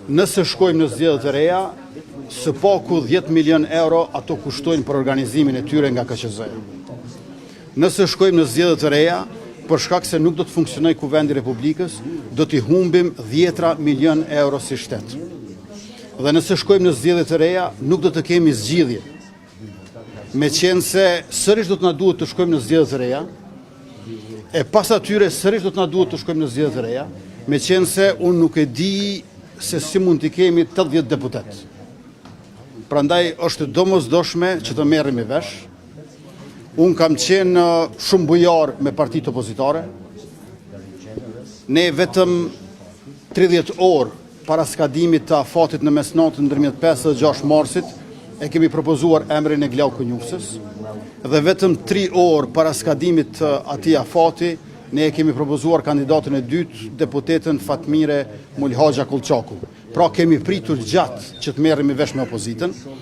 Nëse shkojmë në zgjedhjet e reja, së paku 10 milion euro ato kushtojnë për organizimin e tyre nga KQZ. Nëse shkojmë në zgjedhjet e reja, për shkak se nuk do të funksionoj Kuvendi i Republikës, do t'i humbim 10 milion euro si shtet. Dhe nëse shkojmë në zgjedhjet e reja, nuk do të kemi zgjidhje. Meqense se sërish do të na duhet të shkojmë në zgjedhjet e reja, e pas atyre sërish do të na duhet të shkojmë në zgjedhjet e reja, meqense se unë nuk e di se si mund t'i kemi 80 deputet. Prandaj është domosdoshme që të merremi vesh. Unë kam qenë shumë bujar me partitë opozitare. Ne vetëm 30 orë para skadimit të afatit në mesnatën ndërmjet 5 dhe 6 marsit e kemi propozuar emrin e Glau Kënjufsës dhe vetëm 3 orë para skadimit të atij afati ne e kemi propozuar kandidatën e dytë, deputetën Fatmire Mulhaxha Kullçaku. Pra kemi pritur gjatë që të merremi vesh me opozitën.